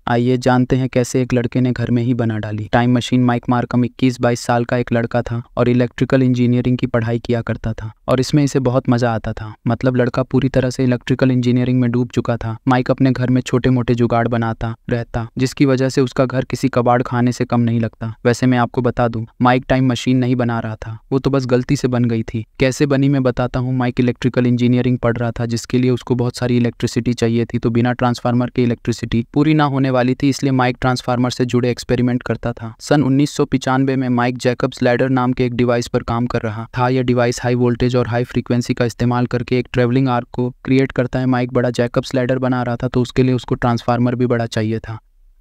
आइए जानते हैं कैसे एक लड़के ने घर में ही बना डाली टाइम मशीन। माइक मार्कम 21-22 साल का एक लड़का था और इलेक्ट्रिकल इंजीनियरिंग की पढ़ाई किया करता था और इसमें इसे बहुत मजा आता था। मतलब लड़का पूरी तरह से इलेक्ट्रिकल इंजीनियरिंग में डूब चुका था। माइक अपने घर में छोटे मोटे जुगाड़ बनाता रहता, जिसकी वजह से उसका घर किसी कबाड़ खाने से कम नहीं लगता। वैसे मैं आपको बता दूं, माइक टाइम मशीन नहीं बना रहा था, वो तो बस गलती से बन गई थी। कैसे बनी मैं बताता हूँ। माइक इलेक्ट्रिकल इंजीनियरिंग पढ़ रहा था, जिसके लिए उसको बहुत सारी इलेक्ट्रिसिटी चाहिए थी, तो बिना ट्रांसफार्मर के इलेक्ट्रिसिटी पूरी ना होने वाली थी, इसलिए माइक ट्रांसफार्मर से जुड़े एक्सपेरिमेंट करता था। सन 1995 में माइक जैकब्स लैडर नाम के एक डिवाइस पर काम कर रहा था। यह डिवाइस हाई वोल्टेज और हाई फ्रीक्वेंसी का इस्तेमाल करके एक ट्रेवलिंग आर्क को क्रिएट करता है। माइक बड़ा जैकब्स लैडर बना रहा था, तो उसके लिए उसको ट्रांसफार्मर भी बड़ा चाहिए था।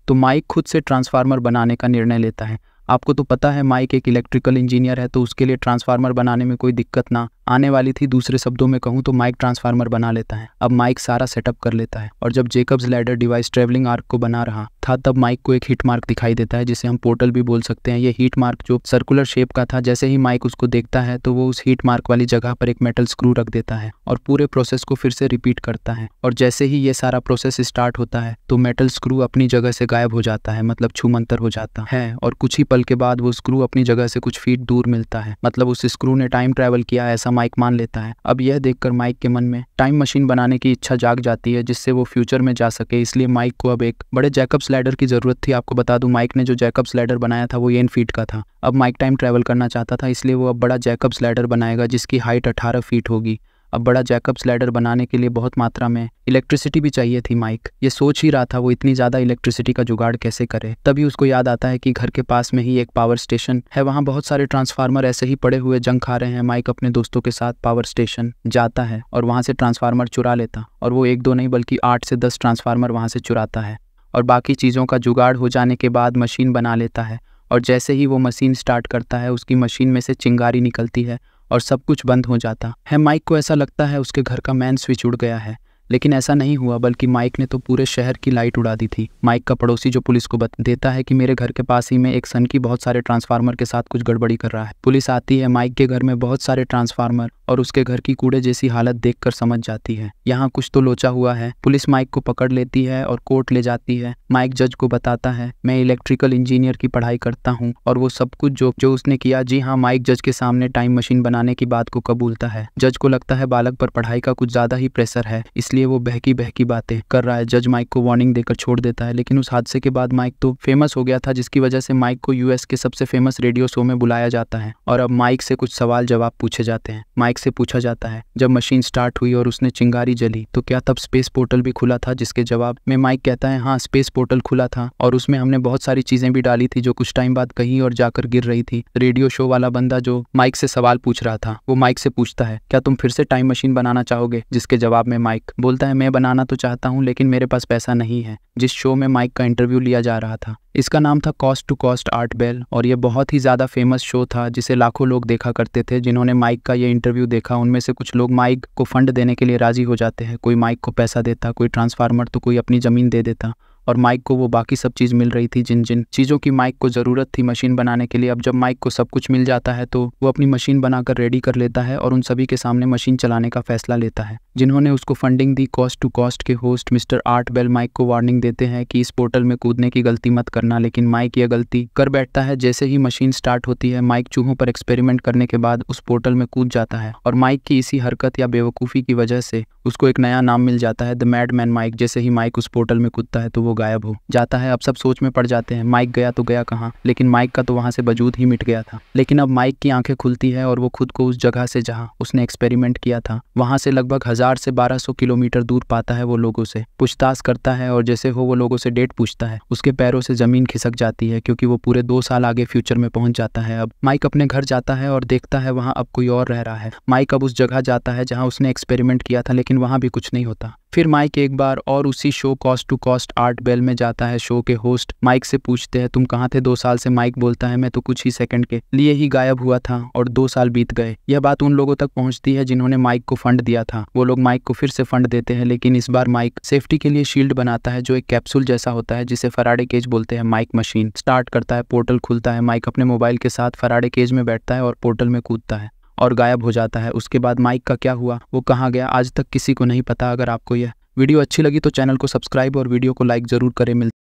तो माइक खुद से ट्रांसफार्मर बनाने का निर्णय लेता है। आपको तो पता है माइक एक इलेक्ट्रिकल इंजीनियर है, तो उसके लिए ट्रांसफार्मर बनाने में कोई दिक्कत ना आने वाली थी। दूसरे शब्दों में कहूँ तो माइक ट्रांसफार्मर बना लेता है। अब माइक सारा सेटअप कर लेता है और जब Jacobs ladder device travelling arc को बना रहा था, तब माइक को एक हीट मार्क दिखाई देता है, जिसे हम पोर्टल भी बोल सकते हैं। ये हीट मार्क जो सर्कुलर शेप का था, जैसे ही माइक उसको देखता है तो वो उस हीट मार्क वाली जगह पर एक मेटल स्क्रू रख देता है और पूरे प्रोसेस को फिर से रिपीट करता है। और जैसे ही ये सारा प्रोसेस स्टार्ट होता है तो मेटल स्क्रू अपनी जगह से गायब हो जाता है, मतलब छूमंतर हो जाता है, और कुछ ही पल के बाद वो स्क्रू अपनी जगह से कुछ फीट दूर मिलता है। मतलब उस स्क्रू ने टाइम ट्रैवल किया, ऐसा माइक मान लेता है। अब यह देखकर माइक के मन में टाइम मशीन बनाने की इच्छा जाग जाती है, जिससे वो फ्यूचर में जा सके। इसलिए माइक को अब एक बड़े जैकब्स लैडर की जरूरत थी। आपको बता दूं, माइक ने जो जैकब्स लैडर बनाया था वो 8 फीट का था। अब माइक टाइम ट्रैवल करना चाहता था, इसलिए वो अब बड़ा जैकब्स लैडर बनाएगा जिसकी हाइट 18 फीट होगी। अब बड़ा जैकब्स लैडर बनाने के लिए बहुत मात्रा में इलेक्ट्रिसिटी भी चाहिए थी। माइक ये सोच ही रहा था वो इतनी ज़्यादा इलेक्ट्रिसिटी का जुगाड़ कैसे करे। तभी उसको याद आता है कि घर के पास में ही एक पावर स्टेशन है, वहाँ बहुत सारे ट्रांसफार्मर ऐसे ही पड़े हुए जंग खा रहे हैं। माइक अपने दोस्तों के साथ पावर स्टेशन जाता है और वहाँ से ट्रांसफार्मर चुरा लेता, और वो 1-2 नहीं बल्कि 8 से 10 ट्रांसफार्मर वहाँ से चुराता है और बाकी चीज़ों का जुगाड़ हो जाने के बाद मशीन बना लेता है। और जैसे ही वो मशीन स्टार्ट करता है, उसकी मशीन में से चिंगारी निकलती है और सब कुछ बंद हो जाता है। माइक को ऐसा लगता है उसके घर का मेन स्विच उड़ गया है, लेकिन ऐसा नहीं हुआ, बल्कि माइक ने तो पूरे शहर की लाइट उड़ा दी थी। माइक का पड़ोसी जो पुलिस को बता देता है कि मेरे घर के पास ही में एक सन की बहुत सारे ट्रांसफार्मर के साथ कुछ गड़बड़ी कर रहा है। पुलिस आती है, माइक के घर में बहुत सारे ट्रांसफार्मर और उसके घर की कूड़े जैसी हालत देखकर समझ जाती है यहाँ कुछ तो लोचा हुआ है। पुलिस माइक को पकड़ लेती है और कोर्ट ले जाती है। माइक जज को बताता है, मैं इलेक्ट्रिकल इंजीनियर की पढ़ाई करता हूँ और वो सब कुछ जो उसने किया। जी हाँ, माइक जज के सामने टाइम मशीन बनाने की बात को कबूलता है। जज को लगता है बालक पर पढ़ाई का कुछ ज्यादा ही प्रेशर है, इसलिए वो बहकी बहकी बातें कर रहा है। जज माइक को वार्निंग देकर छोड़ देता है, लेकिन उस हादसे के बाद माइक तो फेमस हो गया था, जिसकी वजह से माइक को यूएस के सबसे फेमस रेडियो शो में बुलाया जाता है और अब माइक से कुछ सवाल जवाब पूछे जाते हैं। माइक से पूछा जाता है, जब मशीन स्टार्ट हुई और उसने चिंगारी जली तो क्या तब स्पेस पोर्टल भी खुला था? जिसके जवाब में माइक कहता है, हाँ स्पेस पोर्टल खुला था और उसमें हमने बहुत सारी चीजें भी डाली थी जो कुछ टाइम बाद कहीं और जाकर गिर रही थी। रेडियो शो वाला बंदा जो माइक से सवाल पूछ रहा था, वो माइक से पूछता है, क्या तुम फिर से टाइम मशीन बनाना चाहोगे? जिसके जवाब में माइक बोलता है, मैं बनाना तो चाहता हूँ, लेकिन मेरे पास पैसा नहीं है। जिस शो में माइक का इंटरव्यू लिया जा रहा था, इसका नाम था Coast to Coast Art Bell, और ये बहुत ही ज़्यादा फेमस शो था जिसे लाखों लोग देखा करते थे। जिन्होंने माइक का ये इंटरव्यू देखा, उनमें से कुछ लोग माइक को फंड देने के लिए राजी हो जाते हैं। कोई माइक को पैसा देता, कोई ट्रांसफार्मर, तो कोई अपनी ज़मीन दे देता, और माइक को वो बाकी सब चीज़ मिल रही थी जिन जिन चीज़ों की माइक को ज़रूरत थी मशीन बनाने के लिए। अब जब माइक को सब कुछ मिल जाता है तो वो अपनी मशीन बनाकर रेडी कर लेता है और उन सभी के सामने मशीन चलाने का फैसला लेता है। जिन्होंने उसको फंडिंग दी, कॉस्ट टू कॉस्ट के host mister Art Bell, Mike को वार्निंग देते हैं कि इस पोर्टल में कूदने की गलती मत करना, लेकिन माइक यह गलती कर बैठता है। जैसे ही मशीन स्टार्ट होती है, माइक चूहों पर एक्सपेरिमेंट करने के बाद उस पोर्टल में कूद जाता है और माइक की इसी हरकत या बेवकूफ़ी की वजह से उसको एक नया नाम मिल जाता है, द मैडमैन माइक। जैसे ही माइक उस पोर्टल में कूदता है तो वो गायब हो जाता है। अब सब सोच में पड़ जाते हैं, माइक गया तो गया कहाँ, लेकिन माइक का तो वहाँ से वजूद ही मिट गया था। लेकिन अब माइक की आंखें खुलती है और वो खुद को उस जगह से जहाँ उसने एक्सपेरिमेंट किया था, वहाँ से लगभग 1000 से 1200 किलोमीटर दूर पाता है। वो लोगों से पूछताछ करता है और जैसे हो वो लोगों से डेट पूछता है, उसके पैरों से जमीन खिसक जाती है क्योंकि वो पूरे 2 साल आगे फ्यूचर में पहुंच जाता है। अब माइक अपने घर जाता है और देखता है वहाँ अब कोई और रह रहा है। माइक अब उस जगह जाता है जहाँ उसने एक्सपेरिमेंट किया था, लेकिन वहाँ भी कुछ नहीं होता। फिर माइक एक बार और उसी show Coast to Coast Art Bell में जाता है। शो के होस्ट माइक से पूछते हैं, तुम कहाँ थे 2 साल से? माइक बोलता है, मैं तो कुछ ही सेकंड के लिए ही गायब हुआ था और 2 साल बीत गए। यह बात उन लोगों तक पहुंचती है जिन्होंने माइक को फंड दिया था। वो लोग माइक को फिर से फंड देते हैं, लेकिन इस बार माइक सेफ्टी के लिए शील्ड बनाता है जो एक कैप्सूल जैसा होता है, जिसे फैराडे केज बोलते हैं। माइक मशीन स्टार्ट करता है, पोर्टल खुलता है। माइक अपने मोबाइल के साथ फैराडे केज में बैठता है और पोर्टल में कूदता है और गायब हो जाता है। उसके बाद माइक का क्या हुआ, वो कहाँ गया, आज तक किसी को नहीं पता। अगर आपको यह वीडियो अच्छी लगी तो चैनल को सब्सक्राइब और वीडियो को लाइक ज़रूर करें।